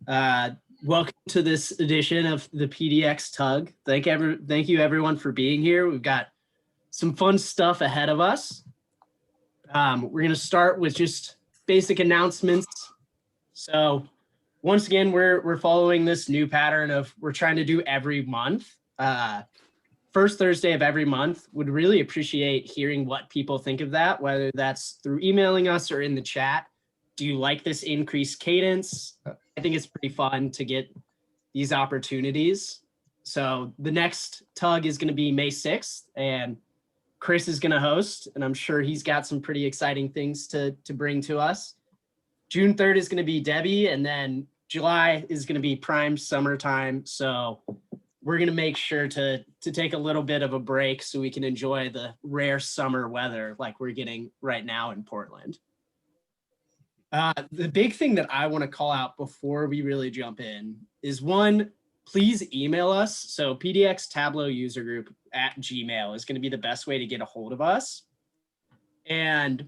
Welcome to this edition of the PDX Tug. Thank you everyone for being here. We've got some fun stuff ahead of us. We're going to start with just basic announcements. So once again, we're following this new pattern of we're trying to do every month. First Thursday of every month. Would really appreciate hearing what people think of that, whether that's through emailing us or in the chat. Do you like this increased cadence? I think it's pretty fun to get these opportunities. So the next tug is going to be May 6th, and Chris is going to host, and I'm sure he's got some pretty exciting things to bring to us. June 3rd is going to be Debbie, and then July is going to be prime summertime. So we're going to make sure to take a little bit of a break so we can enjoy the rare summer weather like we're getting right now in Portland. The big thing that I want to call out before we really jump in is one, please email us. So PDX Tableau user group at Gmail is going to be the best way to get a hold of us. And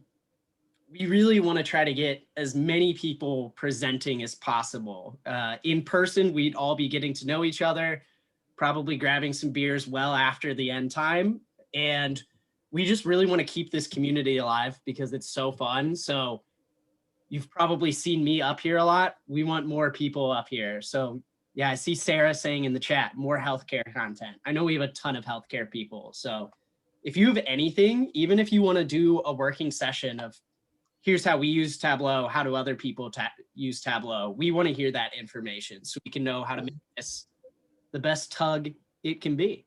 we really want to try to get as many people presenting as possible. In person, we'd all be getting to know each other, probably grabbing some beers well after the end time. And we just really want to keep this community alive because it's so fun. So you've probably seen me up here a lot. We want more people up here. So yeah, I see Sarah saying in the chat, more healthcare content. I know we have a ton of healthcare people. So if you have anything, even if you want to do a working session of here's how we use Tableau, how do other people use Tableau? We want to hear that information so we can know how to make this the best tug it can be.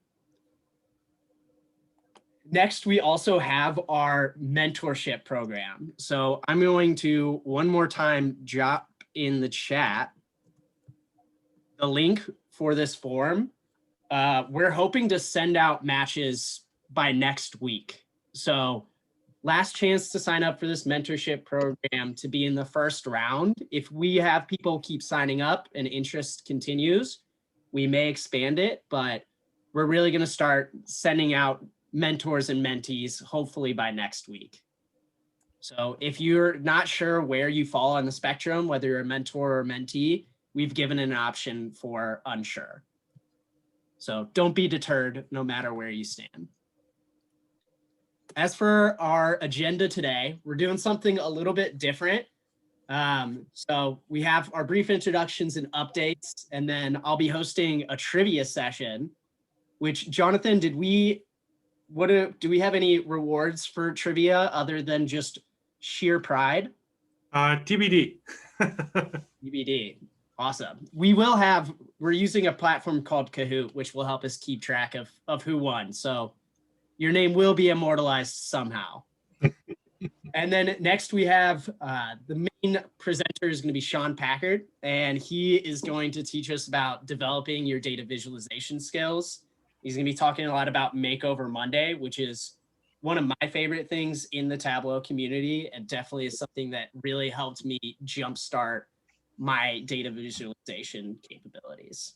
Next, we also have our mentorship program. So I'm going to one more time drop in the chat the link for this form. We're hoping to send out matches by next week. So last chance to sign up for this mentorship program to be in the first round. If we have people keep signing up and interest continues, we may expand it, but we're really going to start sending out mentors and mentees, hopefully by next week. So if you're not sure where you fall on the spectrum, whether you're a mentor or mentee, we've given an option for unsure. So don't be deterred no matter where you stand. As for our agenda today, we're doing something a little bit different. So we have our brief introductions and updates, and then I'll be hosting a trivia session, which Jonathan, do we have any rewards for trivia other than just sheer pride? TBD. TBD. Awesome. We're using a platform called Kahoot, which will help us keep track of who won. So your name will be immortalized somehow. And then next we have the main presenter is going to be Sean Packard, and he is going to teach us about developing your data visualization skills. He's going to be talking a lot about Makeover Monday, which is one of my favorite things in the Tableau community, and definitely is something that really helped me jumpstart my data visualization capabilities.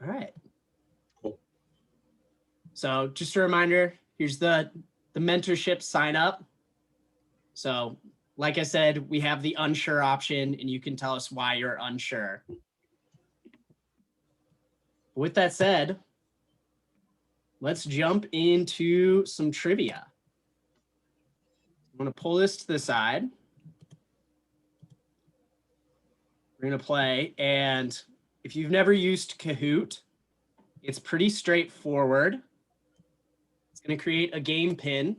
All right. Cool. So just a reminder, here's the mentorship sign up. So like I said, we have the unsure option, and you can tell us why you're unsure. With that said, let's jump into some trivia. I'm going to pull this to the side. We're going to play, and if you've never used Kahoot, it's pretty straightforward. It's going to create a game pin.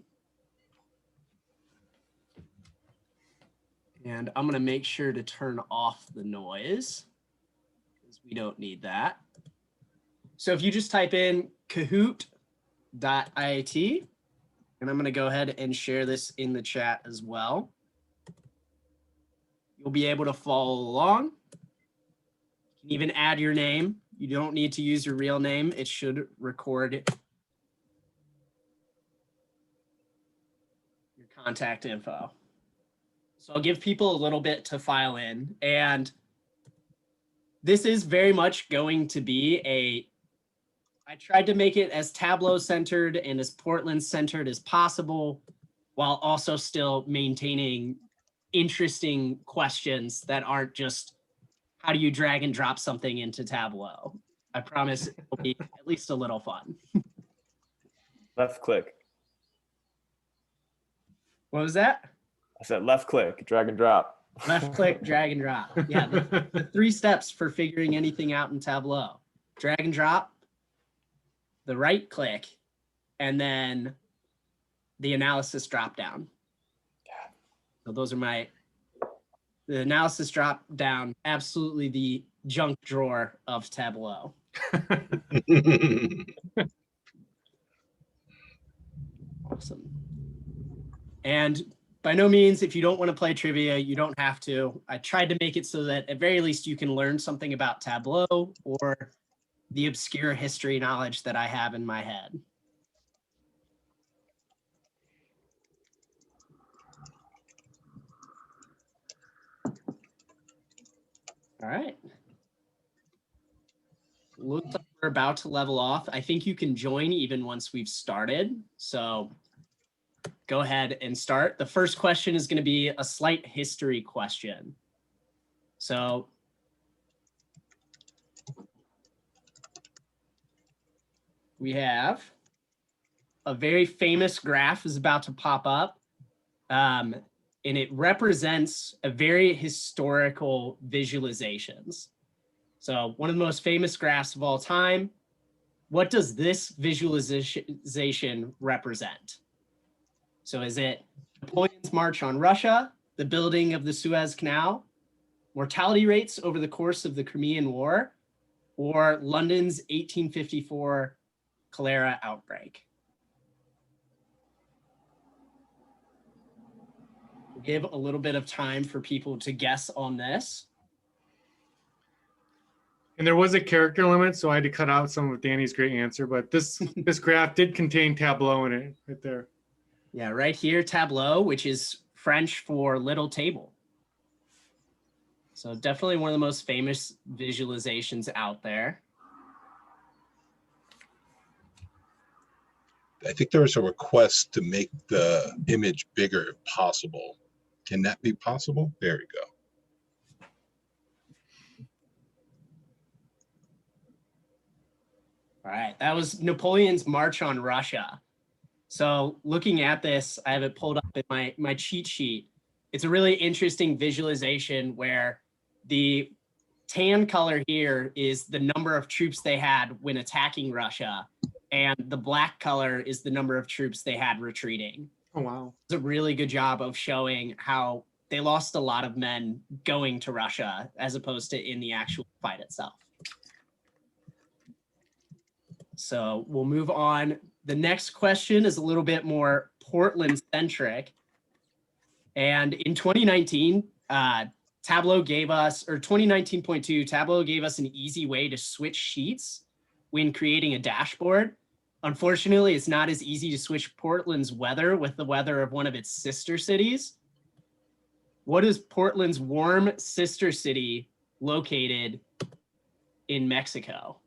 And I'm going to make sure to turn off the noise because we don't need that. So if you just type in kahoot.it, and I'm going to go ahead and share this in the chat as well. You'll be able to follow along. You can even add your name. You don't need to use your real name. It should record your contact info. So I'll give people a little bit to file in. And this is very much going to be I tried to make it as Tableau centered and as Portland centered as possible, while also still maintaining interesting questions that aren't just how do you drag and drop something into Tableau. I promise it'll be at least a little fun. Left click. What was that? I said left click, drag and drop. Left click, drag and drop. Yeah, the 3 steps for figuring anything out in Tableau. Drag and drop, the right click, and then the analysis drop down. So those are the analysis drop down, absolutely the junk drawer of Tableau. Awesome. And by no means, if you don't want to play trivia, you don't have to. I tried to make it so that at very least you can learn something about Tableau or the obscure history knowledge that I have in my head. All right. Looks like we're about to level off. I think you can join even once we've started. So go ahead and start. The first question is going to be a slight history question. So we have a very famous graph is about to pop up. And it represents a very historical visualizations. So one of the most famous graphs of all time. What does this visualization represent? So is it Napoleon's march on Russia, the building of the Suez Canal, mortality rates over the course of the Crimean War, or London's 1854 cholera outbreak? Give a little bit of time for people to guess on this. And there was a character limit, so I had to cut out some of Danny's great answer, but this graph did contain Tableau in it right there. Yeah, right here, Tableau, which is French for little table. So definitely one of the most famous visualizations out there. I think there was a request to make the image bigger if possible. Can that be possible? There we go. All right, that was Napoleon's march on Russia. So looking at this, I have it pulled up in my cheat sheet. It's a really interesting visualization where the tan color here is the number of troops they had when attacking Russia, and the black color is the number of troops they had retreating. Oh, wow. It's a really good job of showing how they lost a lot of men going to Russia as opposed to in the actual fight itself. So we'll move on. The next question is a little bit more Portland centric. And in 2019, Tableau gave us, or 2019.2, Tableau gave us an easy way to switch sheets when creating a dashboard. Unfortunately, it's not as easy to switch Portland's weather with the weather of one of its sister cities. What is Portland's warm sister city located in Mexico?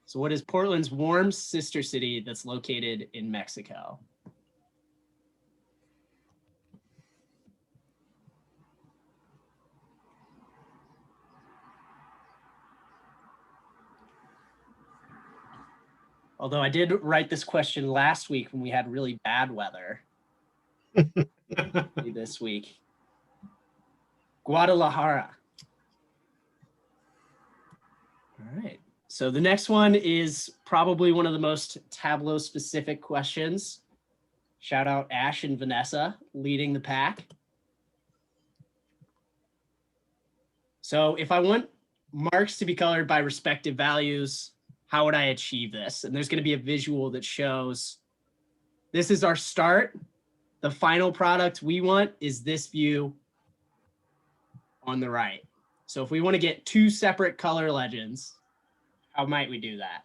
So what is Portland's warm sister city that's located in Mexico? Although I did write this question last week when we had really bad weather. This week. Guadalajara. All right. So the next one is probably one of the most Tableau specific questions. Shout out Ash and Vanessa leading the pack. So if I want marks to be colored by respective values, how would I achieve this? And there's going to be a visual that shows this is our start. The final product we want is this view on the right. So if we want to get 2 separate color legends, how might we do that?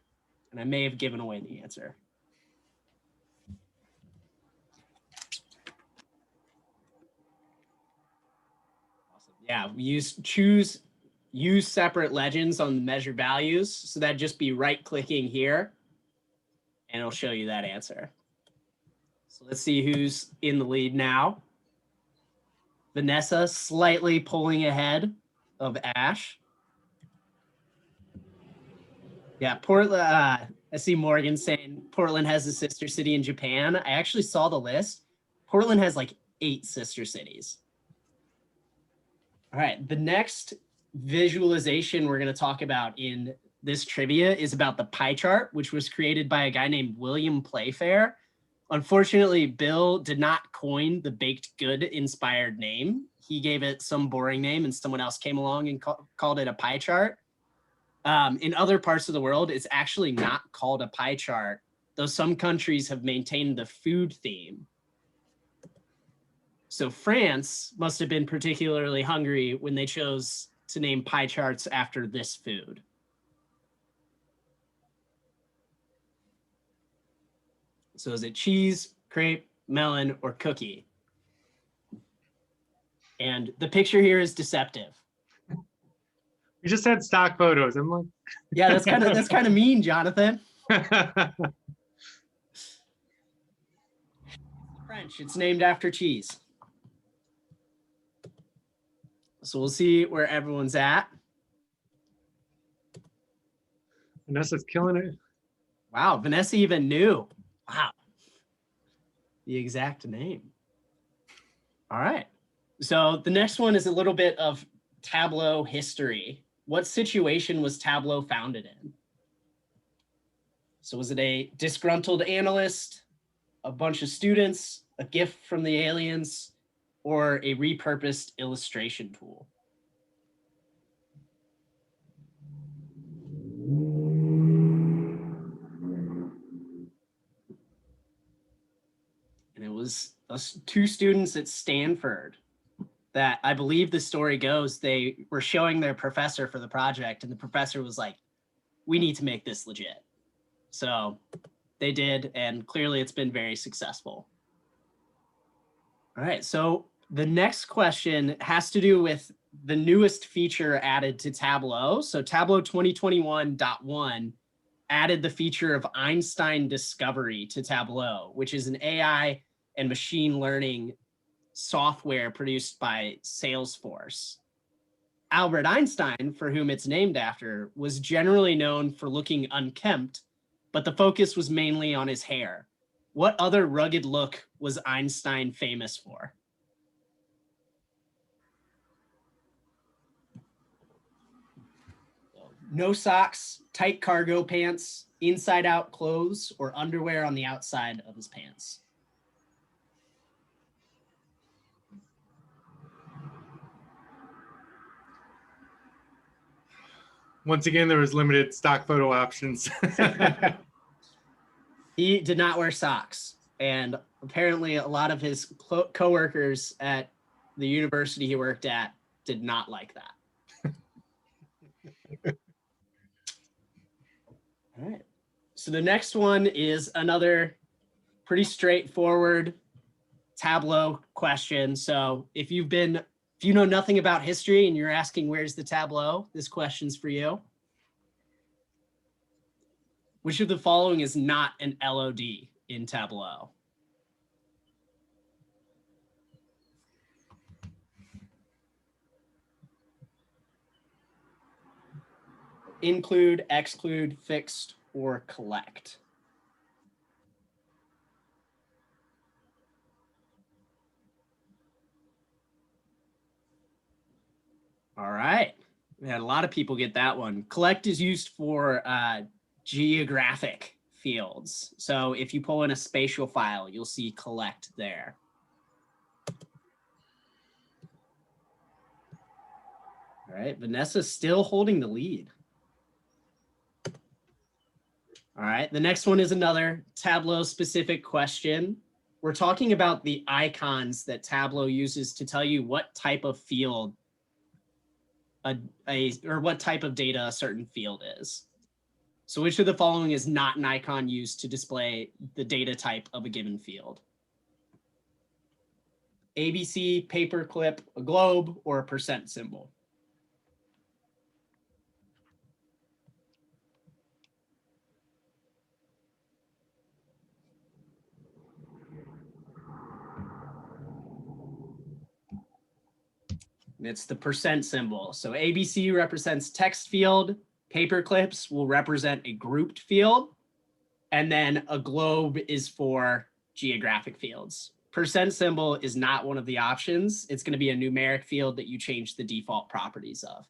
And I may have given away the answer. Awesome. Yeah, we use separate legends on the measured values. So that'd just be right-clicking here, and it'll show you that answer. So let's see who's in the lead now. Vanessa slightly pulling ahead of Ash. Yeah, Portland. I see Morgan saying Portland has a sister city in Japan. I actually saw the list. Portland has like 8 sister cities. All right, the next visualization we're going to talk about in this trivia is about the pie chart, which was created by a guy named William Playfair. Unfortunately, Bill did not coin the baked good inspired name. He gave it some boring name and someone else came along and called it a pie chart. In other parts of the world, it's actually not called a pie chart, though some countries have maintained the food theme. So France must have been particularly hungry when they chose to name pie charts after this food. So is it cheese, crepe, melon, or cookie? And the picture here is deceptive. We just had stock photos. I'm like, Yeah, that's kind of mean, Jonathan. French, it's named after cheese. So we'll see where everyone's at. Vanessa's killing it. Wow, Vanessa even knew. Wow. The exact name. All right. So the next one is a little bit of Tableau history. What situation was Tableau founded in? So was it a disgruntled analyst, a bunch of students, a gift from the aliens, or a repurposed illustration tool? And it was us 2 students at Stanford that, I believe the story goes, they were showing their professor for the project and the professor was like, we need to make this legit. So they did, and clearly it's been very successful. All right, so the next question has to do with the newest feature added to Tableau. So Tableau 2021.1 added the feature of Einstein Discovery to Tableau, which is an AI and machine learning software produced by Salesforce. Albert Einstein, for whom it's named after, was generally known for looking unkempt, but the focus was mainly on his hair. What other rugged look was Einstein famous for? No socks, tight cargo pants, inside out clothes, or underwear on the outside of his pants. Once again, there was limited stock photo options. He did not wear socks, and apparently a lot of his coworkers at the university he worked at did not like that. All right. So the next one is another pretty straightforward Tableau question. So if you know nothing about history and you're asking where's the Tableau, this question's for you. Which of the following is not an LOD in Tableau? Include, exclude, fixed, or collect. All right. We had a lot of people get that one. Collect is used for geographic fields. So if you pull in a spatial file, you'll see collect there. All right, Vanessa's still holding the lead. All right, the next one is another Tableau specific question. We're talking about the icons that Tableau uses to tell you what type of field or what type of data a certain field is. So which of the following is not an icon used to display the data type of a given field? ABC, paperclip, a globe, or a percent symbol? and it's the percent symbol. So ABC represents text field, paper clips will represent a grouped field, and then a globe is for geographic fields. Percent symbol is not one of the options. It's going to be a numeric field that you change the default properties of.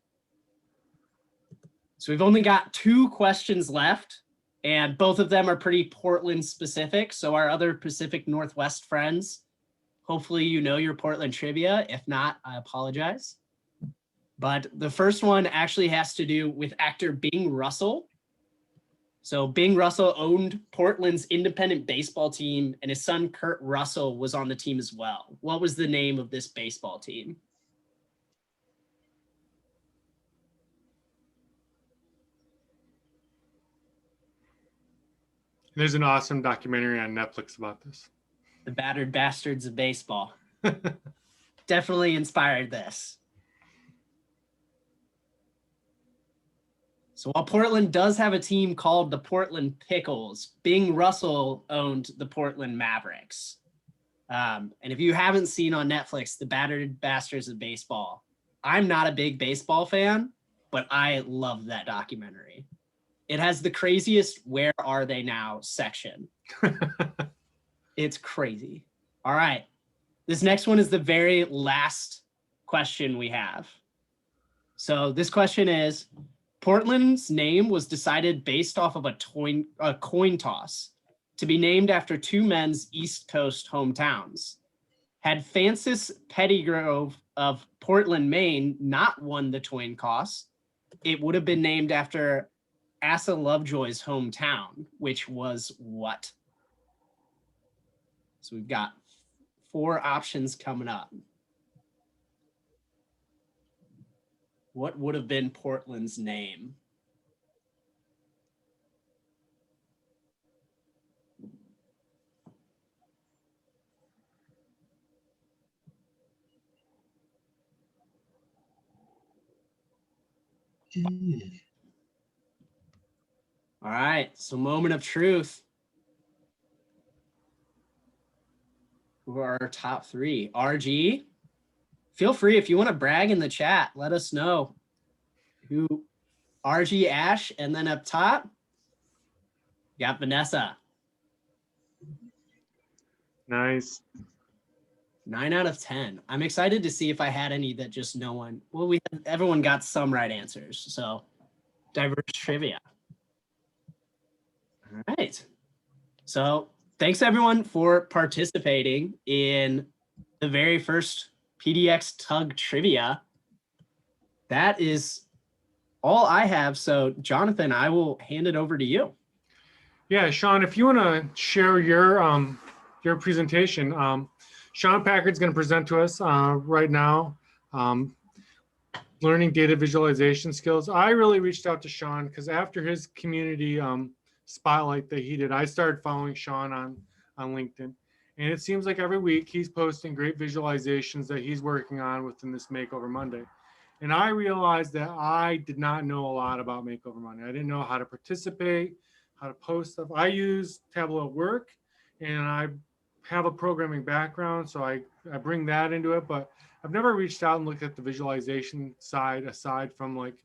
So we've only got 2 questions left, and both of them are pretty Portland specific. So our other Pacific Northwest friends, hopefully you know your Portland trivia. If not, I apologize. But the first one actually has to do with actor Bing Russell. So Bing Russell owned Portland's independent baseball team, and his son Kurt Russell was on the team as well. What was the name of this baseball team? There's an awesome documentary on Netflix about this. The Battered Bastards of Baseball. Definitely inspired this. So while Portland does have a team called the Portland Pickles, Bing Russell owned the Portland Mavericks. And if you haven't seen on Netflix, The Battered Bastards of Baseball, I'm not a big baseball fan, but I love that documentary. It has the craziest "Where are they now" section. It's crazy. All right. This next one is the very last question we have. So this question is, Portland's name was decided based off of a coin toss to be named after 2 men's East Coast hometowns. Had Francis Pettygrove of Portland, Maine not won the coin toss, it would have been named after Asa Lovejoy's hometown, which was what? So we've got 4 options coming up. What would have been Portland's name? All right, so moment of truth. Who are our top 3? RG, feel free if you want to brag in the chat, let us know who. RG, Ash, and then up top, you got Vanessa. Nice. 9 out of 10. I'm excited to see if I had any that just no one. Well, everyone got some right answers, so diverse trivia. All right. So thanks everyone for participating in the very first PDX Tug Trivia. That is all I have. So Jonathan, I will hand it over to you. Yeah, Sean, if you want to share your presentation, Sean Packard's going to present to us right now, learning data visualization skills. I really reached out to Sean because after his community spotlight that he did, I started following Sean on LinkedIn. And it seems like every week he's posting great visualizations that he's working on within this Makeover Monday. And I realized that I did not know a lot about Makeover Monday. I didn't know how to participate, how to post stuff. I use Tableau at work, and I have a programming background, so I bring that into it. But I've never reached out and looked at the visualization side aside from like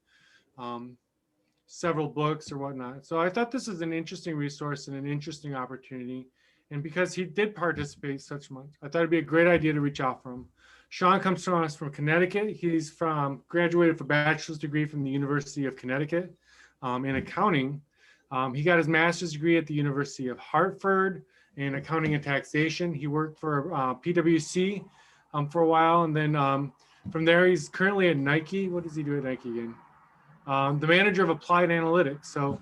several books or whatnot. So I thought this is an interesting resource and an interesting opportunity. And because he did participate such much, I thought it'd be a great idea to reach out for him. Sean comes to us from Connecticut. He's graduated with a bachelor's degree from the University of Connecticut in accounting. He got his master's degree at the University of Hartford in accounting and taxation. He worked for PwC for a while, and then from there he's currently at Nike. What does he do at Nike again? The manager of applied analytics. So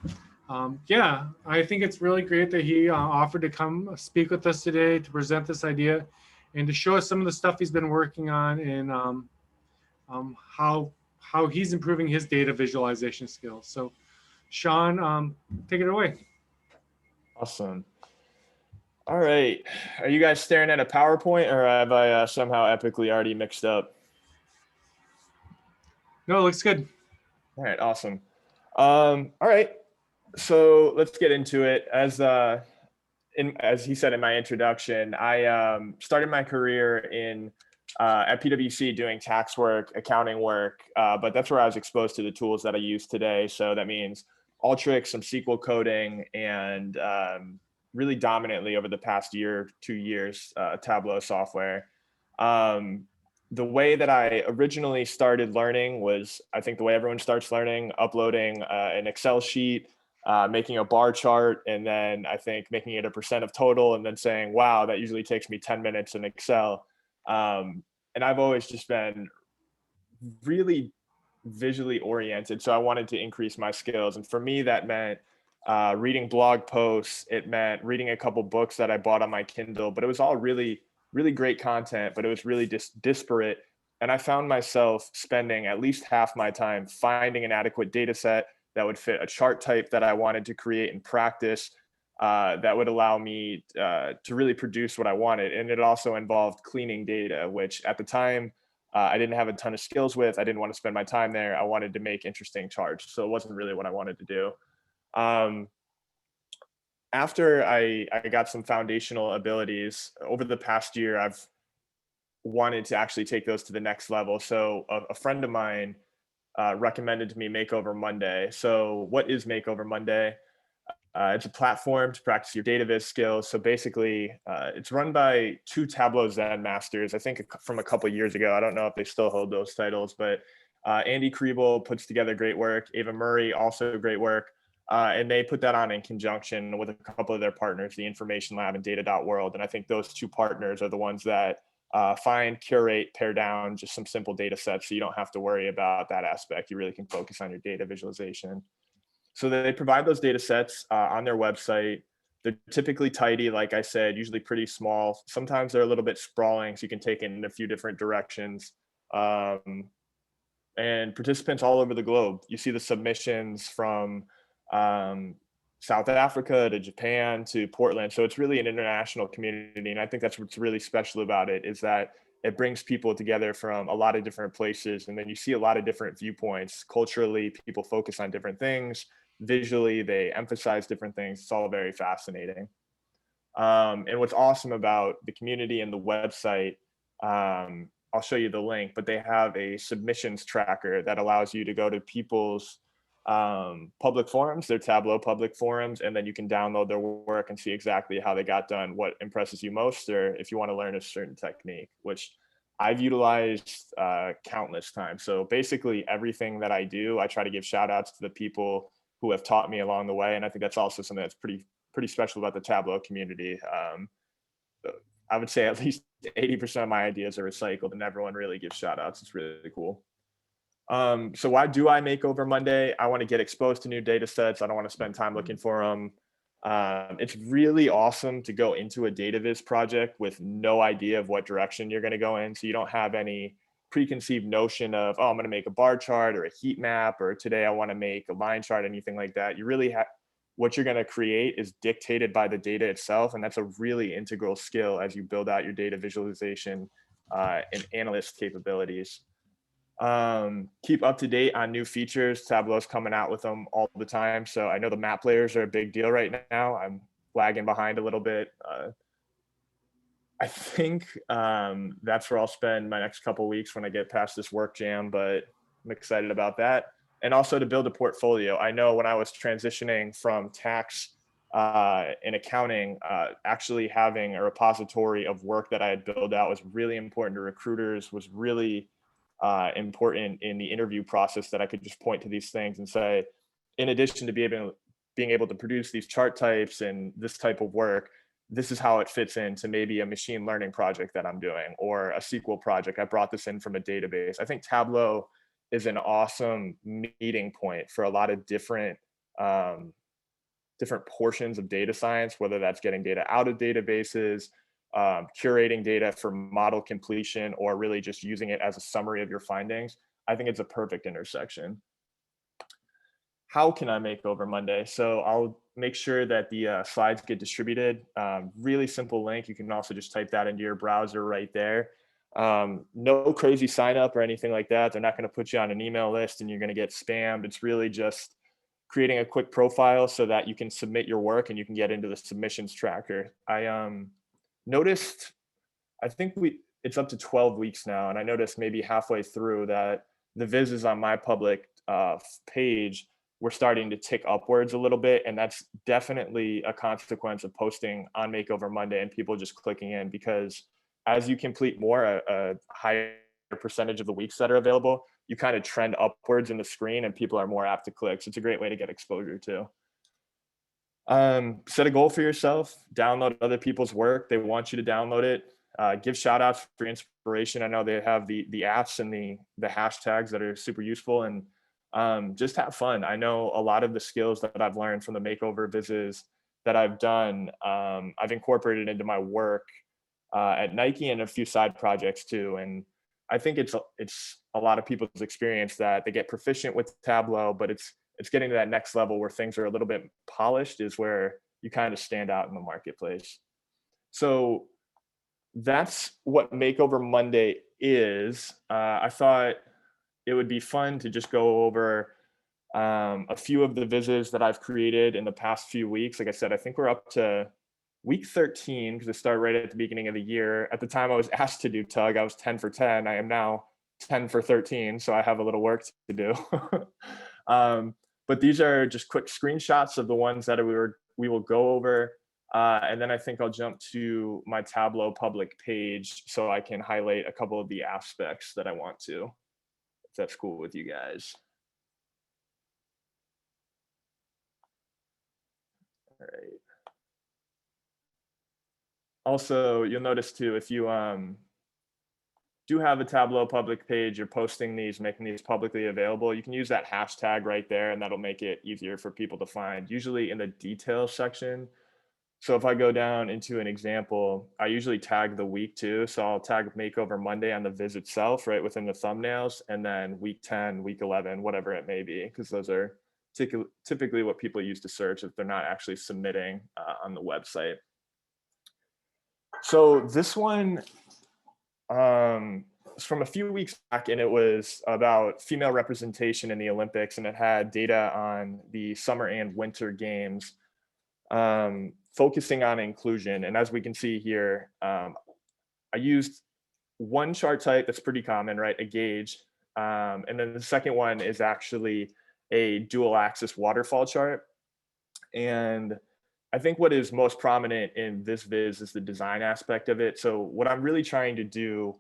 yeah, I think it's really great that he offered to come speak with us today to present this idea and to show us some of the stuff he's been working on and how he's improving his data visualization skills. So Sean, take it away. Awesome. All right. Are you guys staring at a PowerPoint, or have I somehow epically already mixed up? No, it looks good. All right. Awesome. All right. So let's get into it. As he said in my introduction, I started my career in at PwC doing tax work, accounting work, but that's where I was exposed to the tools that I use today. So that means Alteryx, some SQL coding, and really dominantly over the past year, 2 years, Tableau software. The way that I originally started learning was, I think the way everyone starts learning, uploading an Excel sheet, making a bar chart, and then I think making it a percent of total, and then saying, wow, that usually takes me 10 minutes in Excel. And I've always just been really visually oriented. So I wanted to increase my skills. And for me, that meant reading blog posts. It meant reading a couple books that I bought on my Kindle, but it was all really, really great content, but it was really disparate. And I found myself spending at least half my time finding an adequate data set that would fit a chart type that I wanted to create and practice, that would allow me to really produce what I wanted. And it also involved cleaning data, which at the time, I didn't have a ton of skills with. I didn't want to spend my time there. I wanted to make interesting charts. So it wasn't really what I wanted to do. After I got some foundational abilities over the past year, I've wanted to actually take those to the next level. So a friend of mine recommended to me Makeover Monday. So what is Makeover Monday? It's a platform to practice your data viz skills. So basically, it's run by 2 Tableau Zen masters, I think from a couple of years ago. I don't know if they still hold those titles, but Andy Kriebel puts together great work. Ava Murray, also great work. And they put that on in conjunction with a couple of their partners, the Information Lab and Data.World. And I think those 2 partners are the ones that find, curate, pare down just some simple data sets, so you don't have to worry about that aspect. You really can focus on your data visualization. So they provide those data sets on their website. They're typically tidy, like I said, usually pretty small. Sometimes they're a little bit sprawling, so you can take it in a few different directions. And participants all over the globe. You see the submissions from South Africa to Japan to Portland. So it's really an international community. And I think that's what's really special about it, is that it brings people together from a lot of different places. And then you see a lot of different viewpoints. Culturally, people focus on different things. Visually, they emphasize different things. It's all very fascinating. And what's awesome about the community and the website, I'll show you the link, but they have a submissions tracker that allows you to go to people's public forums, their Tableau public forums, and then you can download their work and see exactly how they got done, what impresses you most, or if you want to learn a certain technique, which I've utilized countless times. So basically everything that I do, I try to give shout outs to the people who have taught me along the way. And I think that's also something that's pretty special about the Tableau community. I would say at least 80% of my ideas are recycled, and everyone really gives shout outs. It's really cool. So why do I Makeover Monday? I want to get exposed to new data sets. I don't want to spend time looking for them. It's really awesome to go into a data viz project with no idea of what direction you're going to go in. So you don't have any preconceived notion of, oh, I'm going to make a bar chart or a heat map, or today I want to make a line chart, anything like that. You really have, what you're going to create is dictated by the data itself. And that's a really integral skill as you build out your data visualization and analyst capabilities. Keep up to date on new features. Tableau's coming out with them all the time. So I know the map layers are a big deal right now. I'm lagging behind a little bit. I think that's where I'll spend my next couple of weeks when I get past this work jam, but I'm excited about that. And also to build a portfolio. I know when I was transitioning from tax and accounting, actually having a repository of work that I had built out was really important to recruiters, was really important in the interview process, that I could just point to these things and say, in addition to being able to produce these chart types and this type of work, this is how it fits into maybe a machine learning project that I'm doing, or a SQL project. I brought this in from a database. I think Tableau is an awesome meeting point for a lot of different portions of data science, whether that's getting data out of databases, curating data for model completion, or really just using it as a summary of your findings. I think it's a perfect intersection. How can I make over Monday? So I'll make sure that the slides get distributed. Really simple link. You can also just type that into your browser right there. No crazy sign up or anything like that. They're not going to put you on an email list and you're going to get spammed. It's really just creating a quick profile so that you can submit your work and you can get into the submissions tracker. I noticed, I think it's up to 12 weeks now. And I noticed maybe halfway through that the vises on my public page were starting to tick upwards a little bit. And that's definitely a consequence of posting on Makeover Monday and people just clicking in, because as you complete more, a higher percentage of the weeks that are available, you kind of trend upwards in the screen and people are more apt to click. So it's a great way to get exposure too. Set a goal for yourself, download other people's work. They want you to download it. Give shout outs for inspiration. I know they have the apps and the hashtags that are super useful, and just have fun. I know a lot of the skills that I've learned from the Makeover vises that I've done, I've incorporated into my work at Nike and a few side projects too. And I think it's a lot of people's experience that they get proficient with Tableau, but it's getting to that next level where things are a little bit polished is where you kind of stand out in the marketplace. So that's what Makeover Monday is. I thought it would be fun to just go over a few of the vises that I've created in the past few weeks. Like I said, I think we're up to week 13 because it started right at the beginning of the year. At the time I was asked to do Tug, I was 10 for 10. I am now 10 for 13, so I have a little work to do. But these are just quick screenshots of the ones that we will go over. And then I think I'll jump to my Tableau public page so I can highlight a couple of the aspects that I want to, if that's cool with you guys. All right. Also, you'll notice too, if you do have a Tableau public page, you're posting these, making these publicly available, you can use that hashtag right there and that'll make it easier for people to find, usually in the details section. So if I go down into an example, I usually tag the week too. So I'll tag Makeover Monday on the viz itself, right within the thumbnails, and then week 10, week 11, whatever it may be, because those are typically what people use to search if they're not actually submitting on the website. So this one is from a few weeks back, and it was about female representation in the Olympics, and it had data on the summer and winter games, focusing on inclusion. And as we can see here, I used one chart type that's pretty common, right? A gauge. And then the second one is actually a dual axis waterfall chart. And I think what is most prominent in this viz is the design aspect of it. So what I'm really trying to do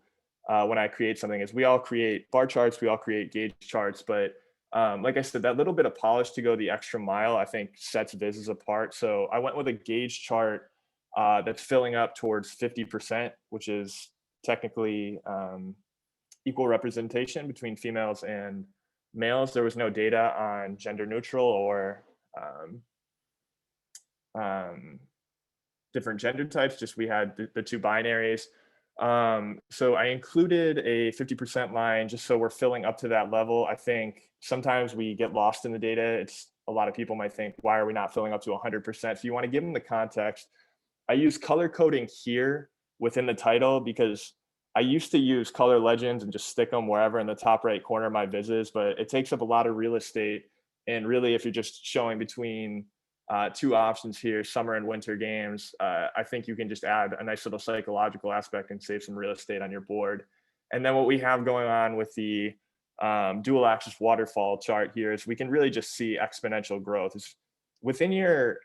when I create something is we all create bar charts, we all create gauge charts, but like I said, that little bit of polish to go the extra mile, I think sets vises apart. So I went with a gauge chart that's filling up towards 50%, which is technically equal representation between females and males. There was no data on gender neutral or different gender types, just we had the two binaries. So I included a 50% line just so we're filling up to that level. I think sometimes we get lost in the data. It's a lot of people might think, why are we not filling up to 100%? So you want to give them the context. I use color coding here within the title because I used to use color legends and just stick them wherever in the top right corner of my vises, but it takes up a lot of real estate. And really, if you're just showing between two options here, summer and winter games, I think you can just add a nice little psychological aspect and save some real estate on your board. And then what we have going on with the dual axis waterfall chart here is we can really just see exponential growth. It's within your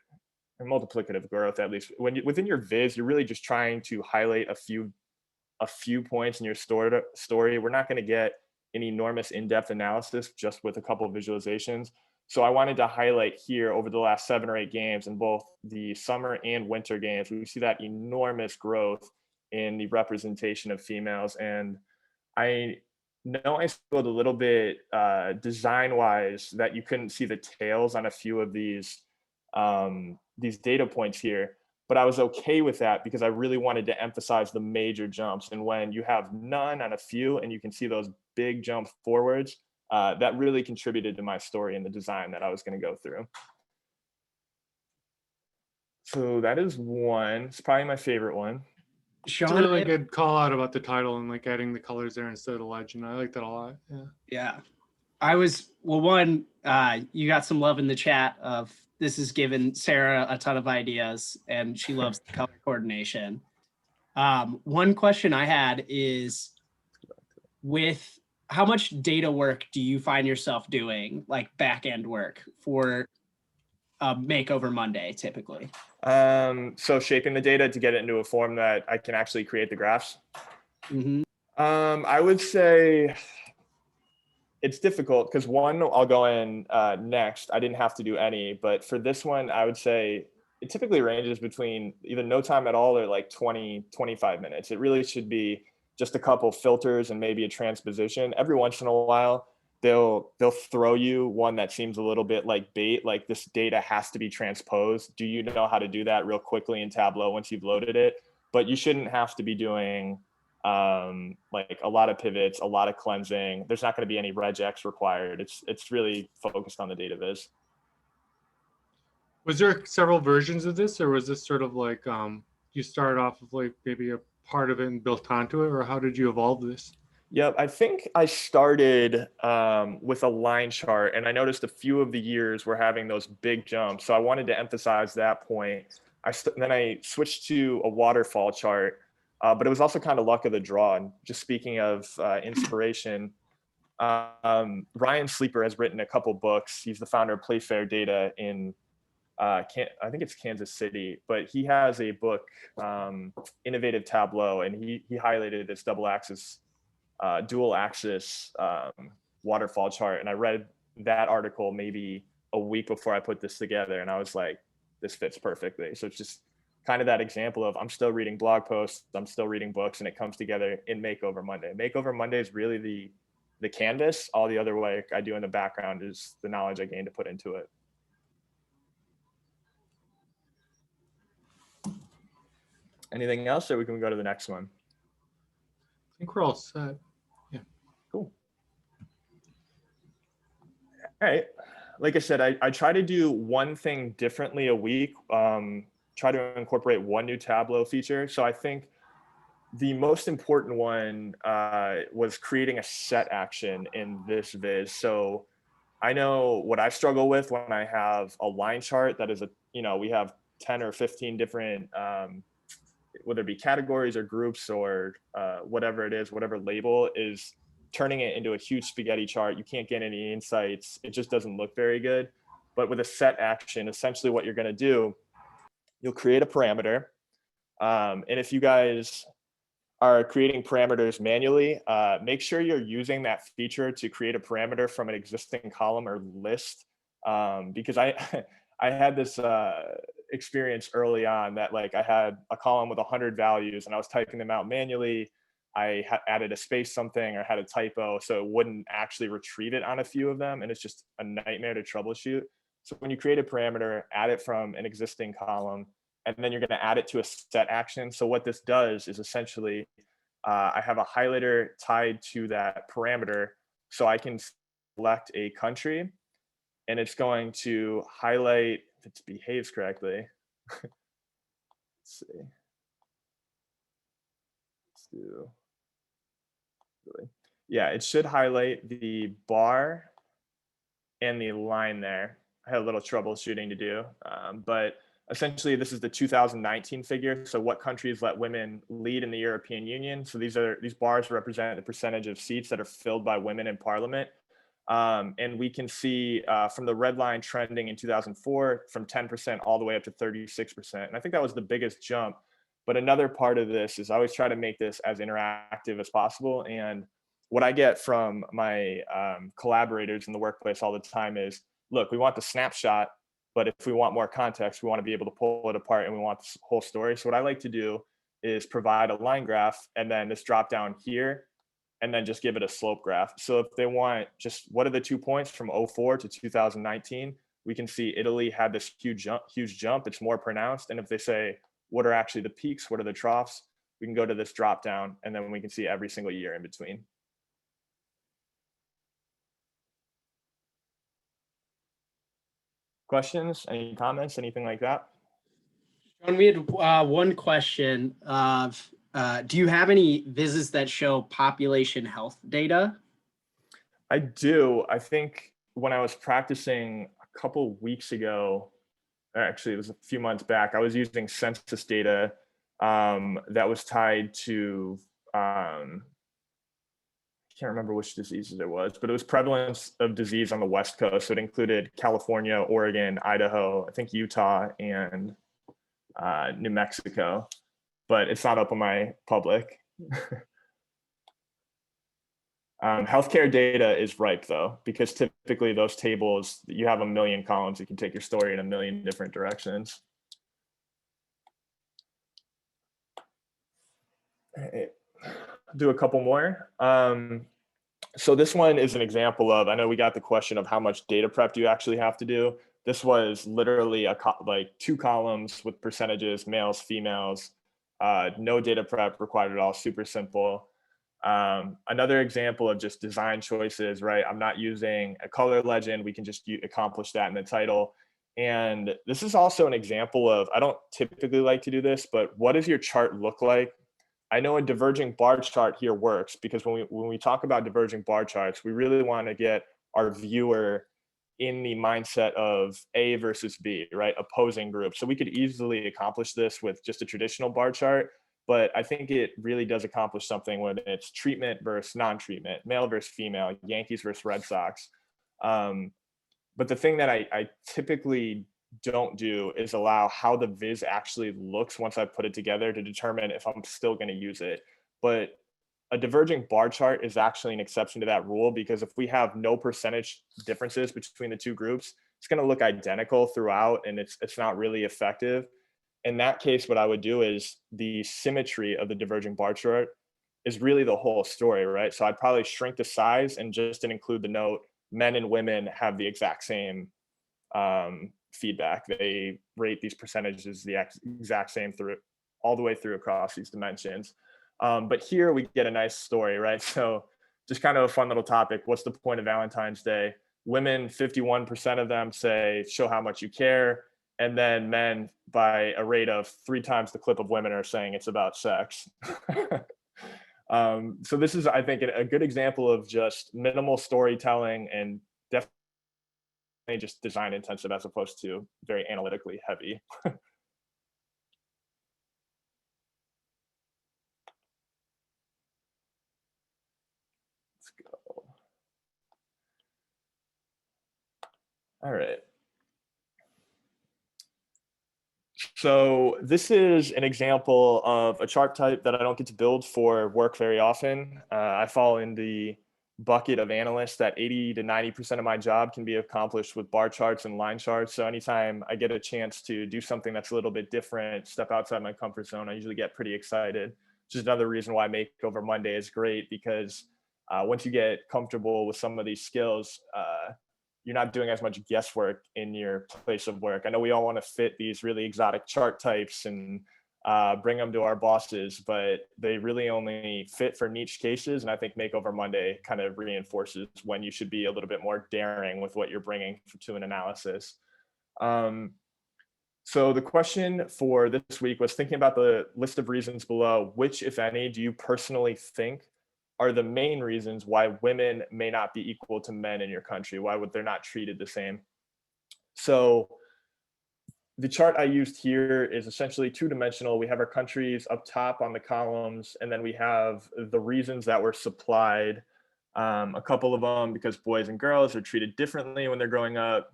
multiplicative growth, at least within your viz, you're really just trying to highlight a few points in your story. We're not going to get an enormous in-depth analysis just with a couple of visualizations. So I wanted to highlight here over the last 7 or 8 games in both the summer and winter games, we see that enormous growth in the representation of females. And I know I struggled a little bit design-wise that you couldn't see the tails on a few of these data points here, but I was okay with that because I really wanted to emphasize the major jumps. And when you have none on a few and you can see those big jumps forwards, that really contributed to my story and the design that I was going to go through. So that is one. It's probably my favorite one. It's a really good call out about the title and like adding the colors there instead of the legend. I like that a lot. Yeah. I was, well, one, you got some love in the chat of this has given Sarah a ton of ideas and she loves the color coordination. One question I had is, with how much data work do you find yourself doing, like back-end work for Makeover Monday typically? So shaping the data to get it into a form that I can actually create the graphs. Mhm. I would say it's difficult because one, I'll go in next. I didn't have to do any, but for this one, I would say it typically ranges between either no time at all or like 20, 25 minutes. It really should be just a couple filters and maybe a transposition. Every once in a while, they'll throw you one that seems a little bit like bait, like this data has to be transposed. Do you know how to do that real quickly in Tableau once you've loaded it? But you shouldn't have to be doing like a lot of pivots, a lot of cleansing. There's not going to be any regex required. It's really focused on the data viz. Was there several versions of this, or was this sort of like you started off with like maybe a part of it and built onto it, or how did you evolve this? Yep, I think I started with a line chart, and I noticed a few of the years were having those big jumps. So I wanted to emphasize that point. Then I switched to a waterfall chart, but it was also kind of luck of the draw. And just speaking of inspiration, Ryan Sleeper has written a couple books. He's the founder of Playfair Data in I think it's Kansas City, but he has a book, Innovative Tableau, and he highlighted this dual axis waterfall chart. And I read that article maybe a week before I put this together, and I was like, this fits perfectly. So it's just kind of that example of I'm still reading blog posts, I'm still reading books, and it comes together in Makeover Monday. Makeover Monday is really the canvas. All the other work I do in the background is the knowledge I gain to put into it. Anything else, or we can go to the next one? I think we're all set. Yeah. Cool. All right. Like I said, I try to do one thing differently a week. Try to incorporate one new Tableau feature. So I think the most important one was creating a set action in this viz. So I know what I struggle with when I have a line chart that is we have 10 or 15 different whether it be categories or groups or whatever it is, whatever label, is turning it into a huge spaghetti chart. You can't get any insights. It just doesn't look very good. But with a set action, essentially what you're going to do, you'll create a parameter. And if you guys are creating parameters manually, make sure you're using that feature to create a parameter from an existing column or list. Because I had this experience early on that like I had a column with 100 values and I was typing them out manually. I added a space something or had a typo, so it wouldn't actually retrieve it on a few of them. And it's just a nightmare to troubleshoot. So when you create a parameter, add it from an existing column, and then you're going to add it to a set action. So what this does is essentially I have a highlighter tied to that parameter, so I can select a country and it's going to highlight if it behaves correctly. Let's see. Let's do. Really. Yeah, it should highlight the bar and the line there. I had a little troubleshooting to do, but essentially this is the 2019 figure. So what countries let women lead in the European Union? So these bars represent the percentage of seats that are filled by women in parliament. And we can see from the red line trending in 2004 from 10% all the way up to 36%. And I think that was the biggest jump. But another part of this is I always try to make this as interactive as possible. And what I get from my collaborators in the workplace all the time is, look, we want the snapshot, but if we want more context, we want to be able to pull it apart and we want the whole story. So what I like to do is provide a line graph and then this drop down here, and then just give it a slope graph. So if they want just what are the 2 points from 04 to 2019, we can see Italy had this huge jump. It's more pronounced. And if they say, what are actually the peaks? What are the troughs? We can go to this drop down and then we can see every single year in between. Questions, any comments, anything like that? John, we had one question of, do you have any visits that show population health data? I do. I think when I was practicing a couple weeks ago, or actually it was a few months back, I was using census data that was tied to, I can't remember which diseases it was, but it was prevalence of disease on the West Coast. So it included California, Oregon, Idaho, I think Utah, and New Mexico, but it's not up on my public. Healthcare data is ripe though, because typically those tables, you have a million columns. You can take your story in a million different directions. Do a couple more. So this one is an example of, I know we got the question of how much data prep do you actually have to do. This was literally like 2 columns with percentages, males, females, no data prep required at all, super simple. Another example of just design choices, right? I'm not using a color legend. We can just accomplish that in the title. And this is also an example of, I don't typically like to do this, but what does your chart look like? I know a diverging bar chart here works because when we talk about diverging bar charts, we really want to get our viewer in the mindset of A versus B, right? Opposing groups. So we could easily accomplish this with just a traditional bar chart, but I think it really does accomplish something when it's treatment versus non-treatment, male versus female, Yankees versus Red Sox. But the thing that I typically don't do is allow how the viz actually looks once I put it together to determine if I'm still going to use it. But a diverging bar chart is actually an exception to that rule, because if we have no percentage differences between the two groups, it's going to look identical throughout, and it's not really effective. In that case, what I would do is the symmetry of the diverging bar chart is really the whole story, right? So I'd probably shrink the size and just include the note, men and women have the exact same feedback. They rate these percentages the exact same through all the way through across these dimensions. But here we get a nice story, right? So just kind of a fun little topic. What's the point of Valentine's Day? Women, 51% of them say, show how much you care. And then men, by a rate of 3 times the clip of women, are saying it's about sex. So this is, I think, a good example of just minimal storytelling and definitely just design intensive as opposed to very analytically heavy. Let's go. All right. So this is an example of a chart type that I don't get to build for work very often. I fall in the bucket of analysts that 80 to 90% of my job can be accomplished with bar charts and line charts. So anytime I get a chance to do something that's a little bit different, step outside my comfort zone, I usually get pretty excited. Which is another reason why Makeover Monday is great, because once you get comfortable with some of these skills, you're not doing as much guesswork in your place of work. I know we all want to fit these really exotic chart types and bring them to our bosses, but they really only fit for niche cases. And I think Makeover Monday kind of reinforces when you should be a little bit more daring with what you're bringing to an analysis. So the question for this week was, thinking about the list of reasons below, which, if any, do you personally think are the main reasons why women may not be equal to men in your country? Why would they not treated the same? So the chart I used here is essentially 2-dimensional. We have our countries up top on the columns, and then we have the reasons that were supplied. A couple of them because boys and girls are treated differently when they're growing up,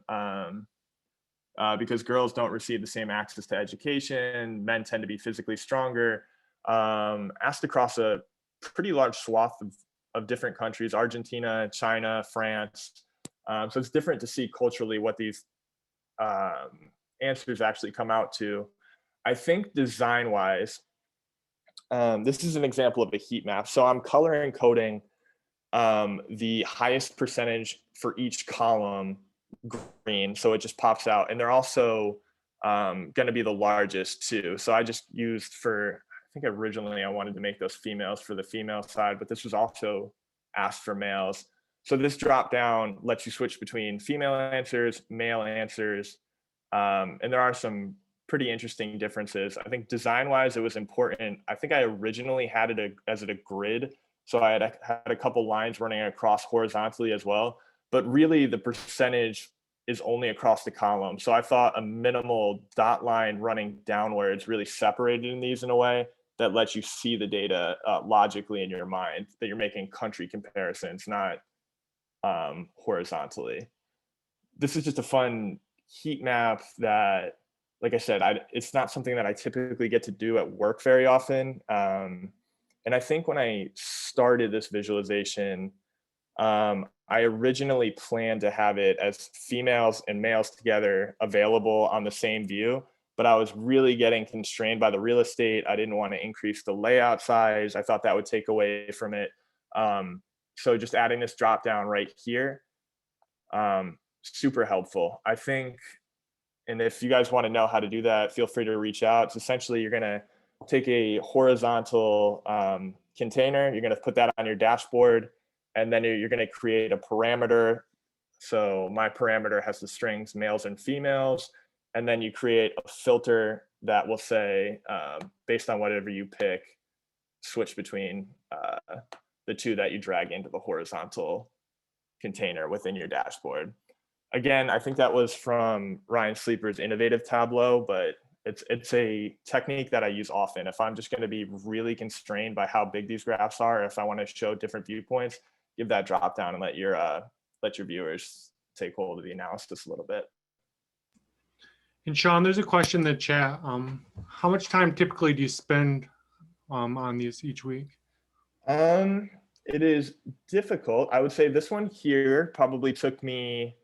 because girls don't receive the same access to education, men tend to be physically stronger. Asked across a pretty large swath of different countries, Argentina, China, France. So it's different to see culturally what these answers actually come out to. I think design-wise, this is an example of a heat map. So I'm color encoding the highest percentage for each column green, so it just pops out. And they're also going to be the largest too. So I just used for, I think originally I wanted to make those females for the female side, but this was also asked for males. So this drop down lets you switch between female answers, male answers, and there are some pretty interesting differences. I think design-wise, it was important. I think I originally had it as a grid, so I had a couple lines running across horizontally as well. But really, the percentage is only across the column. So I thought a minimal dot line running downwards really separated these in a way that lets you see the data logically in your mind, that you're making country comparisons, not horizontally. This is just a fun heat map that, like I said, it's not something that I typically get to do at work very often. And I think when I started this visualization, I originally planned to have it as females and males together available on the same view, but I was really getting constrained by the real estate. I didn't want to increase the layout size. I thought that would take away from it. So just adding this drop down right here, super helpful, I think. And if you guys want to know how to do that, feel free to reach out. It's essentially, you're going to take a horizontal container, you're going to put that on your dashboard, and then you're going to create a parameter. So my parameter has the strings males and females, and then you create a filter that will say, based on whatever you pick, switch between the two that you drag into the horizontal container within your dashboard. Again, I think that was from Ryan Sleeper's innovative Tableau, but it's a technique that I use often. If I'm just going to be really constrained by how big these graphs are, if I want to show different viewpoints, give that drop down and let your viewers take hold of the analysis a little bit. And Sean, there's a question in the chat. How much time typically do you spend on these each week? It is difficult. I would say this one here probably took me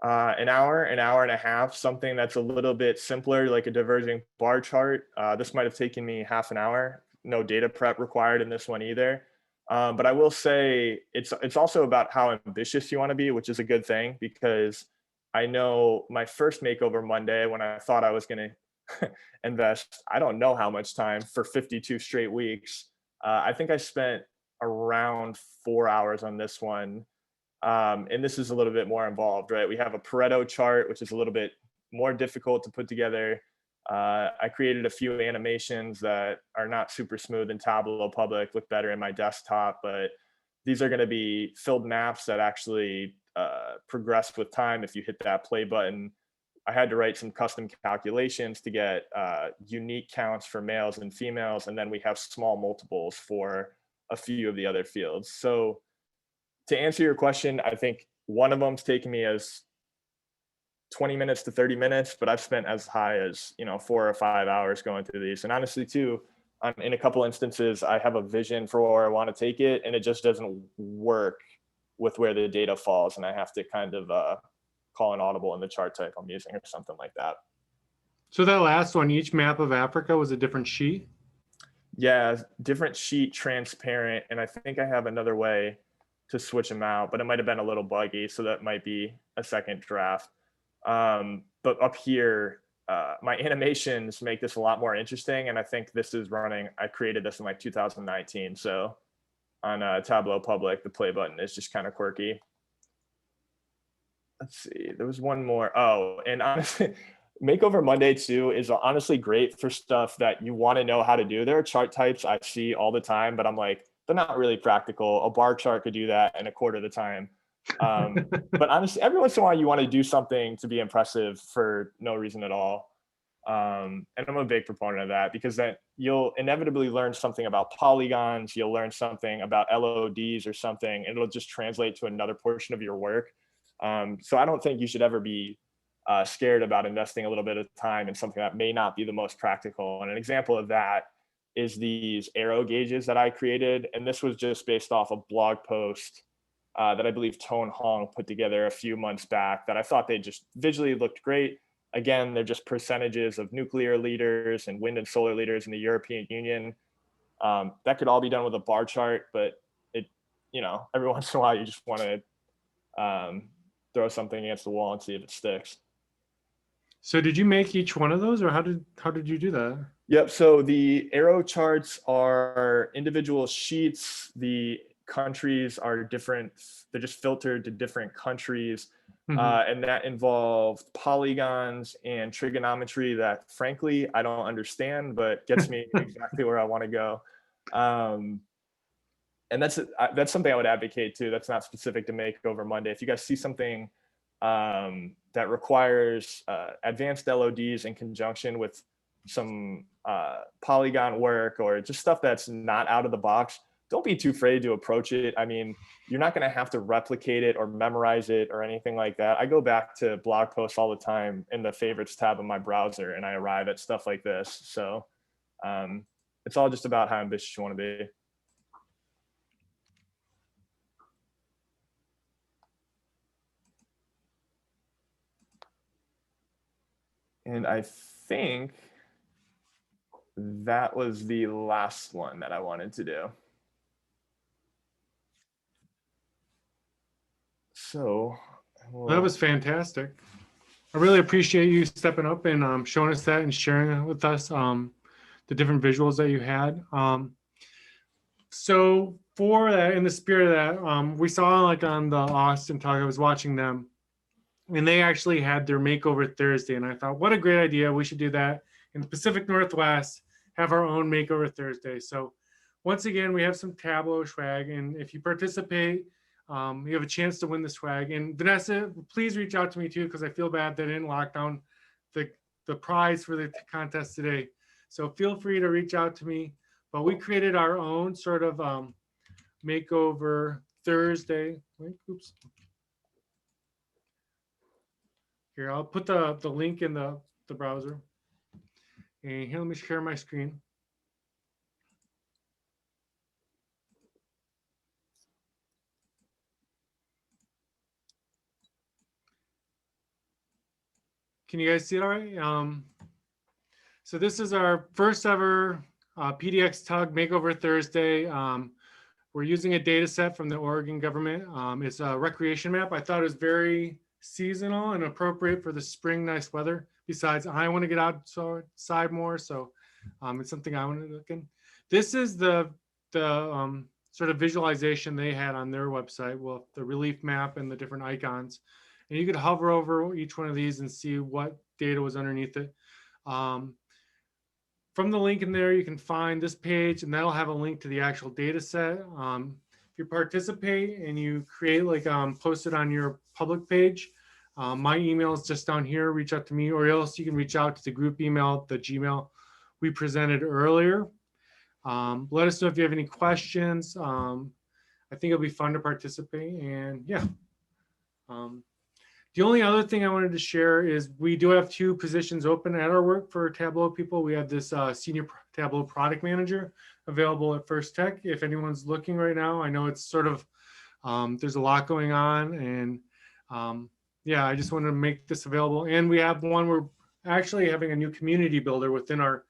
an hour and a half, something that's a little bit simpler, like a diverging bar chart. This might have taken me half an hour. No data prep required in this one either. But I will say it's also about how ambitious you want to be, which is a good thing, because I know my first Makeover Monday, when I thought I was going to invest, I don't know how much time, for 52 straight weeks. I think I spent around 4 hours on this one. And this is a little bit more involved, right? We have a Pareto chart, which is a little bit more difficult to put together. I created a few animations that are not super smooth in Tableau Public, look better in my desktop, but these are going to be filled maps that actually progress with time if you hit that play button. I had to write some custom calculations to get unique counts for males and females, and then we have small multiples for a few of the other fields. So to answer your question, I think one of them's taken me as 20 minutes to 30 minutes, but I've spent as high as 4 or 5 hours going through these. And honestly too, in a couple instances, I have a vision for where I want to take it, and it just doesn't work with where the data falls, and I have to kind of call an audible in the chart type I'm using or something like that. So that last one, each map of Africa was a different sheet? Yeah, different sheet, transparent, and I think I have another way to switch them out, but it might have been a little buggy, so that might be a second draft. But up here, my animations make this a lot more interesting, and I think this is running, I created this in like 2019, so on Tableau Public, the play button is just kind of quirky. Let's see, there was one more. Oh, and honestly, Makeover Monday too is honestly great for stuff that you want to know how to do. There are chart types I see all the time, but I'm like, they're not really practical. A bar chart could do that in a quarter of the time. But honestly, every once in a while you want to do something to be impressive for no reason at all. And I'm a big proponent of that, because then you'll inevitably learn something about polygons, you'll learn something about LODs or something, and it'll just translate to another portion of your work. So I don't think you should ever be scared about investing a little bit of time in something that may not be the most practical. And an example of that is these arrow gauges that I created. And this was just based off a blog post that I believe Tone Hong put together a few months back, that I thought they just visually looked great. Again, they're just percentages of nuclear leaders and wind and solar leaders in the European Union. That could all be done with a bar chart, but every once in a while you just want to throw something against the wall and see if it sticks. So did you make each one of those, or how did you do that? Yep. So the arrow charts are individual sheets. The countries are different. They're just filtered to different countries. Mm-hmm. And that involved polygons and trigonometry that, frankly, I don't understand, but gets me exactly where I want to go. And that's something I would advocate too. That's not specific to Makeover Monday. If you guys see something that requires advanced LODs in conjunction with some polygon work or just stuff that's not out of the box, don't be too afraid to approach it. I mean, you're not going to have to replicate it or memorize it or anything like that. I go back to blog posts all the time in the favorites tab of my browser, and I arrive at stuff like this. So it's all just about how ambitious you want to be. And I think that was the last one that I wanted to do. So That was fantastic. I really appreciate you stepping up and showing us that and sharing with us the different visuals that you had. So for that, in the spirit of that, we saw like on the Austin talk, I was watching them, and they actually had their Makeover Thursday. And I thought, what a great idea. We should do that in the Pacific Northwest, have our own Makeover Thursday. So once again, we have some Tableau swag. And if you participate, you have a chance to win the swag. And Vanessa, please reach out to me too, because I feel bad that I didn't lock down the prize for the contest today. So feel free to reach out to me. But we created our own sort of Makeover Thursday. Wait, oops. Here, I'll put the link in the browser. And here, let me share my screen. Can you guys see it all right? So this is our first ever PDX Tug Makeover Thursday. We're using a data set from the Oregon government. It's a recreation map. I thought it was very seasonal and appropriate for the spring nice weather. Besides, I want to get outside more, so it's something I want to look in. This is the sort of visualization they had on their website, well, the relief map and the different icons. And you could hover over each one of these and see what data was underneath it. From the link in there, you can find this page, and that'll have a link to the actual data set. If you participate and you create, like post it on your public page, my email is just down here. Reach out to me, or else you can reach out to the group email, the Gmail we presented earlier. Let us know if you have any questions. I think it'll be fun to participate, and yeah. The only other thing I wanted to share is we do have 2 positions open at our work for Tableau people. We have this senior Tableau product manager available at First Tech. If anyone's looking right now, I know it's sort of, there's a lot going on, and yeah, I just wanted to make this available. And we have one, we're actually having a new community builder within our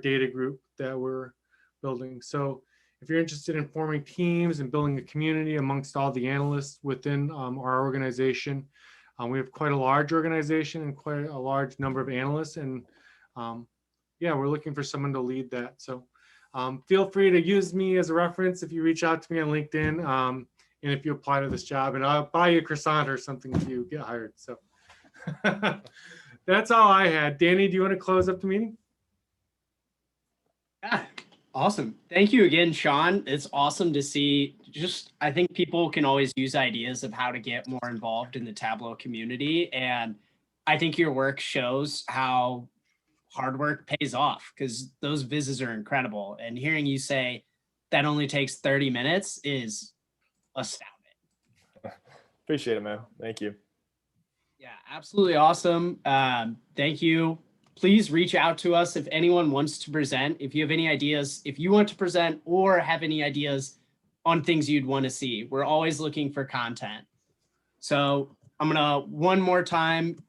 data group that we're building. So if you're interested in forming teams and building a community amongst all the analysts within our organization, we have quite a large organization and quite a large number of analysts, and yeah, we're looking for someone to lead that. So feel free to use me as a reference if you reach out to me on LinkedIn, and if you apply to this job, and I'll buy you a croissant or something if you get hired. So that's all I had. Danny, do you want to close up the meeting? Yeah, awesome. Thank you again, Sean. It's awesome to see. Just, I think people can always use ideas of how to get more involved in the Tableau community. And I think your work shows how hard work pays off, because those vizzes are incredible. And hearing you say that only takes 30 minutes is astounding. Appreciate it, man. Thank you. Yeah, absolutely awesome. Thank you. Please reach out to us if anyone wants to present. If you have any ideas, if you want to present or have any ideas on things you'd want to see, we're always looking for content. So I'm gonna one more time.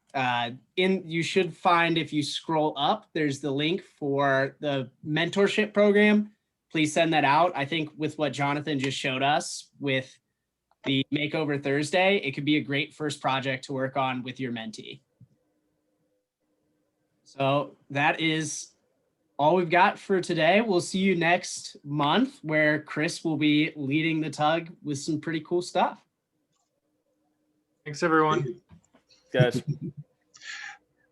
You should find, if you scroll up, there's the link for the mentorship program. Please send that out. I think with what Jonathan just showed us with the Makeover Thursday, it could be a great first project to work on with your mentee. So that is all we've got for today. We'll see you next month, where Chris will be leading the tug with some pretty cool stuff. Thanks, everyone. Guys.